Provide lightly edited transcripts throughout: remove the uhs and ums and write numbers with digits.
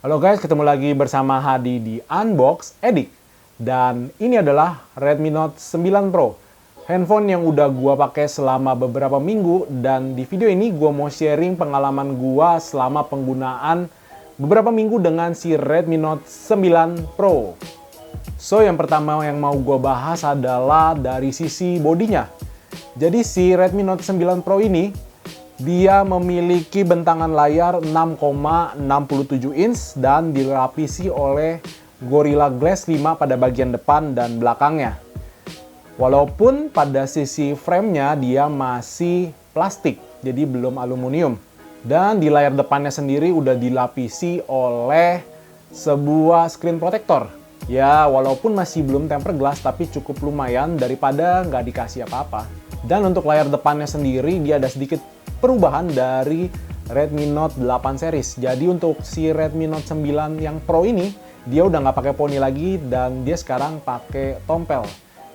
Halo guys, ketemu lagi bersama Hadi di Unbox Edik. Dan ini adalah Redmi Note 9 Pro. Handphone yang udah gua pakai selama beberapa minggu, dan di video ini gua mau sharing pengalaman gua selama penggunaan beberapa minggu dengan si Redmi Note 9 Pro. So, yang pertama yang mau gua bahas adalah dari sisi bodinya. Jadi si Redmi Note 9 Pro ini dia memiliki bentangan layar 6,67 inch dan dilapisi oleh Gorilla Glass 5 pada bagian depan dan belakangnya. Walaupun pada sisi framenya dia masih plastik, jadi belum aluminium. Dan di layar depannya sendiri udah dilapisi oleh sebuah screen protector. Ya, walaupun masih belum tempered glass, tapi cukup lumayan daripada nggak dikasih apa-apa. Dan untuk layar depannya sendiri dia ada sedikit perubahan dari Redmi Note 8 series. Jadi untuk si Redmi Note 9 yang Pro ini, dia udah nggak pakai poni lagi dan dia sekarang pakai tompel.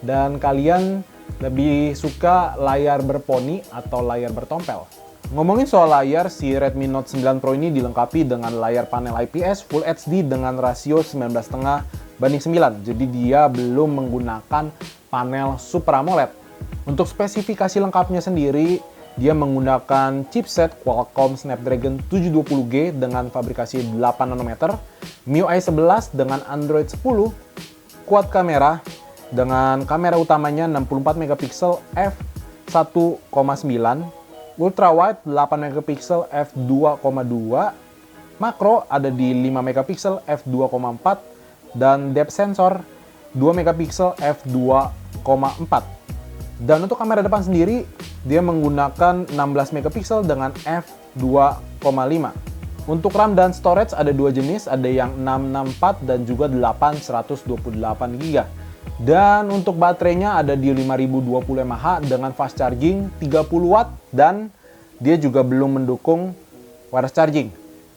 Dan kalian lebih suka layar berponi atau layar bertompel? Ngomongin soal layar, si Redmi Note 9 Pro ini dilengkapi dengan layar panel IPS Full HD dengan rasio 19,5:9. Jadi dia belum menggunakan panel Super AMOLED. Untuk spesifikasi lengkapnya sendiri, dia menggunakan chipset Qualcomm Snapdragon 720G dengan fabrikasi 8 nanometer, MIUI 11 dengan Android 10, quad kamera dengan kamera utamanya 64 megapiksel f1.9, ultra wide 8 megapiksel f2.2, makro ada di 5 megapiksel f2.4 dan depth sensor 2 megapiksel f2.4. Dan untuk kamera depan sendiri, dia menggunakan 16 megapiksel dengan f2.5. Untuk RAM dan storage ada dua jenis, ada yang 664 dan juga 8 128 GB. Dan untuk baterainya ada di 5020 mAh dengan fast charging 30 watt dan dia juga belum mendukung wireless charging.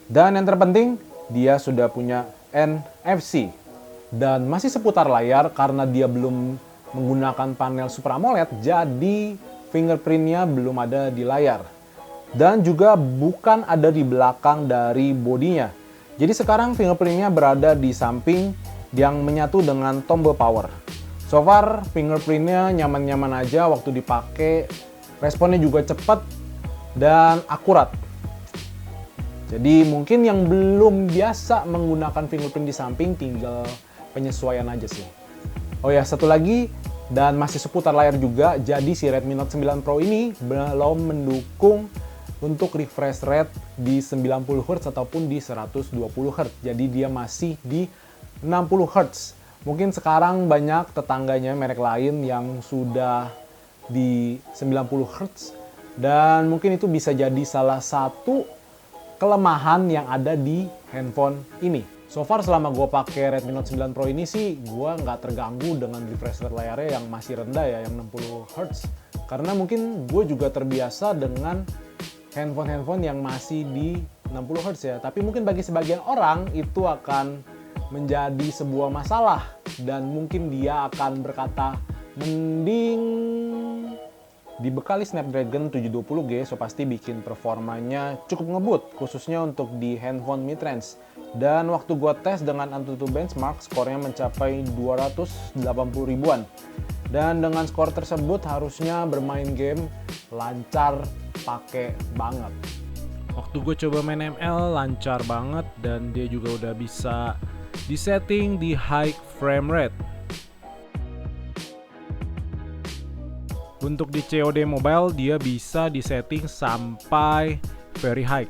Dan yang terpenting, dia sudah punya NFC. Dan masih seputar layar karena dia belum menggunakan panel Super AMOLED, jadi fingerprintnya belum ada di layar. Dan juga bukan ada di belakang dari bodinya. Jadi sekarang fingerprintnya berada di samping yang menyatu dengan tombol power. So far, fingerprintnya nyaman-nyaman aja waktu dipakai. Responnya juga cepat dan akurat. Jadi mungkin yang belum biasa menggunakan fingerprint di samping tinggal penyesuaian aja sih. Oh ya, satu lagi, dan masih seputar layar juga, jadi si Redmi Note 9 Pro ini belum mendukung untuk refresh rate di 90 Hz ataupun di 120 Hz. Jadi dia masih di 60 Hz. Mungkin sekarang banyak tetangganya merek lain yang sudah di 90 Hz, dan mungkin itu bisa jadi salah satu kelemahan yang ada di handphone ini. So far selama gue pakai Redmi Note 9 Pro ini sih, gue nggak terganggu dengan refresh rate layarnya yang masih rendah ya, yang 60 Hz. Karena mungkin gue juga terbiasa dengan handphone-handphone yang masih di 60 Hz ya. Tapi mungkin bagi sebagian orang itu akan menjadi sebuah masalah. Dan mungkin dia akan berkata, mending dibekali Snapdragon 720G, so pasti bikin performanya cukup ngebut, khususnya untuk di handphone mid-range. Dan waktu gua tes dengan AnTuTu benchmark, skornya mencapai 280 ribuan. Dan dengan skor tersebut harusnya bermain game lancar pakai banget. Waktu gue coba main ML lancar banget, dan dia juga udah bisa disetting di high frame rate. Untuk di COD Mobile dia bisa disetting sampai very high.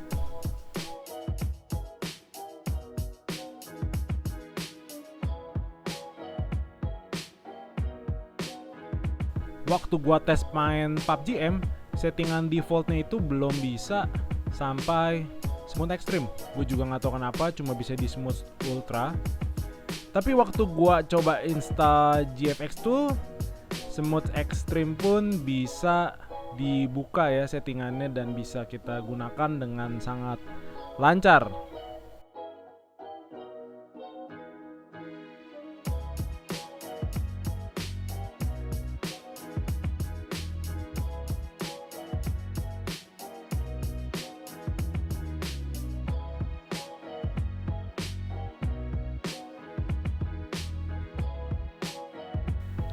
Waktu gua tes main PUBG M, settingan defaultnya itu belum bisa sampai smooth extreme. Gue juga nggak tahu kenapa, cuma bisa di smooth ultra. Tapi waktu gua coba install GFX Tool, smooth extreme pun bisa dibuka ya settingannya, dan bisa kita gunakan dengan sangat lancar.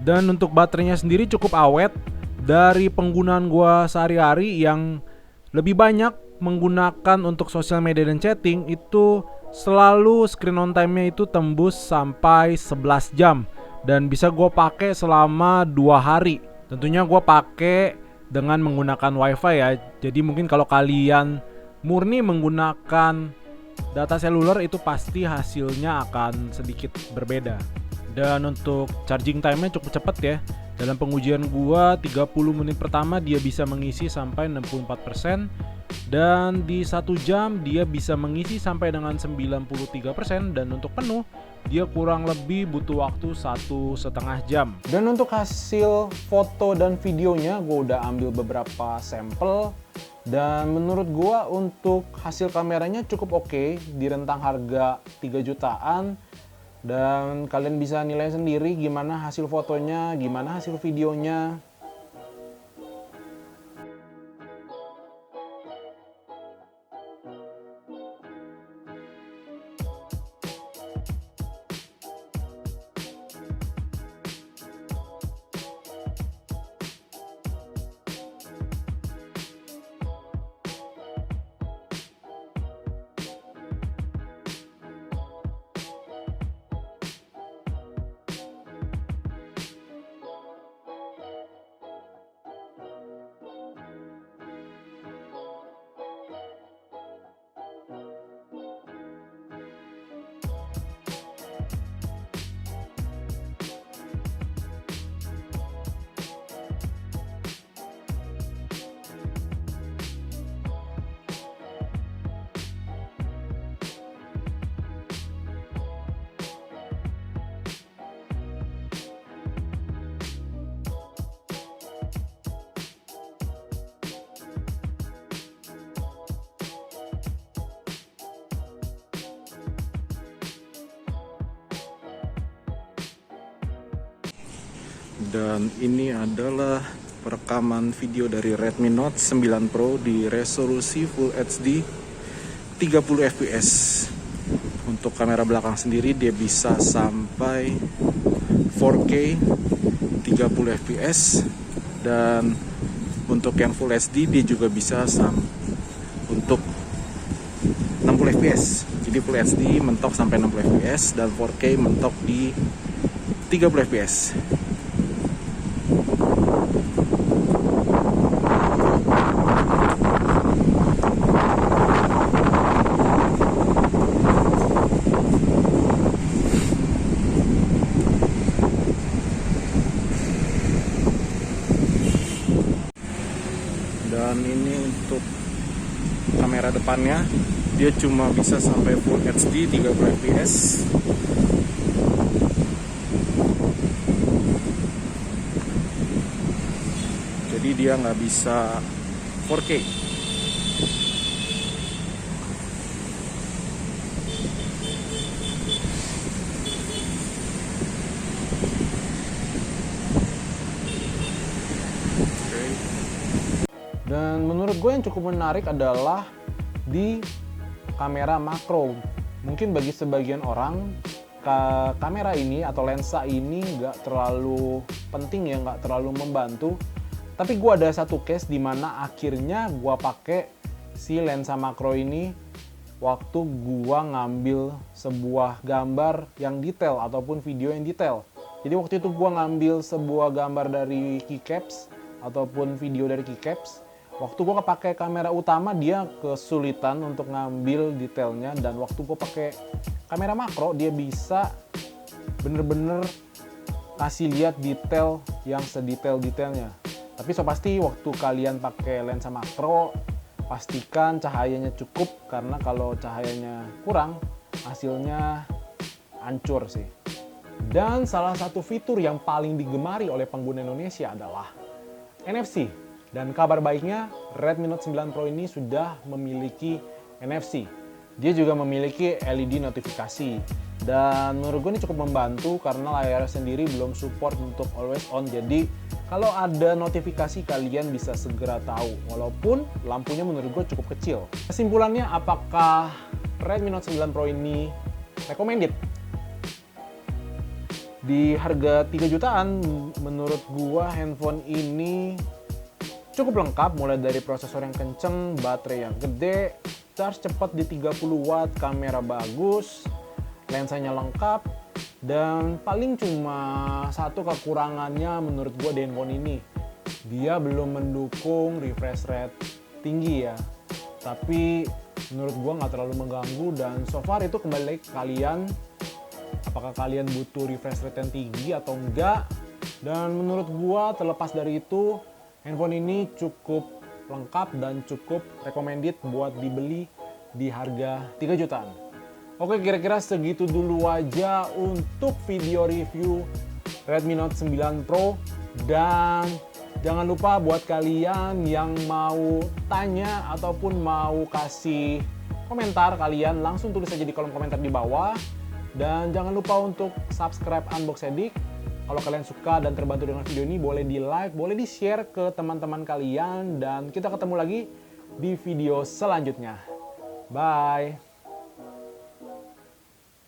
Dan untuk baterainya sendiri cukup awet. Dari penggunaan gua sehari-hari yang lebih banyak menggunakan untuk sosial media dan chatting, itu selalu screen on time-nya itu tembus sampai 11 jam dan bisa gua pakai selama 2 hari. Tentunya gua pakai dengan menggunakan wifi ya. Jadi mungkin kalau kalian murni menggunakan data seluler itu pasti hasilnya akan sedikit berbeda. Dan untuk charging time-nya cukup cepat ya. Dalam pengujian gua 30 menit pertama dia bisa mengisi sampai 64%, dan di 1 jam dia bisa mengisi sampai dengan 93%, dan untuk penuh dia kurang lebih butuh waktu 1,5 jam. Dan untuk hasil foto dan videonya gua udah ambil beberapa sampel, dan menurut gua untuk hasil kameranya cukup oke di rentang harga 3 jutaan. Dan kalian bisa nilai sendiri gimana hasil fotonya, gimana hasil videonya. Dan ini adalah perekaman video dari Redmi Note 9 Pro di resolusi Full HD 30 fps. Untuk kamera belakang sendiri dia bisa sampai 4K 30 fps, dan untuk yang Full HD dia juga bisa untuk 60 fps. Jadi Full HD mentok sampai 60 fps dan 4K mentok di 30 fps. Dan ini untuk kamera depannya, dia cuma bisa sampai Full HD 30 fps. Jadi dia nggak bisa 4K. Dan menurut gue yang cukup menarik adalah di kamera makro. Mungkin bagi sebagian orang kamera ini atau lensa ini nggak terlalu penting ya, nggak terlalu membantu. Tapi gue ada satu case di mana akhirnya gue pakai si lensa makro ini waktu gue ngambil sebuah gambar yang detail ataupun video yang detail. Jadi waktu itu gue ngambil sebuah gambar dari keycaps ataupun video dari keycaps. Waktu gue pakai kamera utama dia kesulitan untuk ngambil detailnya, dan waktu gue pakai kamera makro dia bisa bener-bener kasih lihat detail yang sedetail-detailnya. Tapi so pasti waktu kalian pakai lensa makro pastikan cahayanya cukup, karena kalau cahayanya kurang hasilnya hancur sih. Dan salah satu fitur yang paling digemari oleh pengguna Indonesia adalah NFC. Dan kabar baiknya, Redmi Note 9 Pro ini sudah memiliki NFC. Dia juga memiliki LED notifikasi. Dan menurut gue ini cukup membantu karena layar sendiri belum support untuk always on. Jadi kalau ada notifikasi kalian bisa segera tahu. Walaupun lampunya menurut gue cukup kecil. Kesimpulannya, apakah Redmi Note 9 Pro ini recommended? Di harga 3 jutaan, menurut gua handphone ini cukup lengkap, mulai dari prosesor yang kenceng, baterai yang gede, charge cepat di 30 watt, kamera bagus, lensanya lengkap, dan paling cuma satu kekurangannya menurut gua di handphone ini. Dia belum mendukung refresh rate tinggi ya. Tapi menurut gua nggak terlalu mengganggu, dan so far itu kembali lagi ke kalian. Apakah kalian butuh refresh rate yang tinggi atau enggak? Dan menurut gua terlepas dari itu, handphone ini cukup lengkap dan cukup recommended buat dibeli di harga 3 jutaan. Oke, kira-kira segitu dulu aja untuk video review Redmi Note 9 Pro. Dan jangan lupa buat kalian yang mau tanya ataupun mau kasih komentar, kalian langsung tulis aja di kolom komentar di bawah. Dan jangan lupa untuk subscribe Unbox Edik. Kalau kalian suka dan terbantu dengan video ini, boleh di like, boleh di share ke teman-teman kalian. Dan kita ketemu lagi di video selanjutnya. Bye!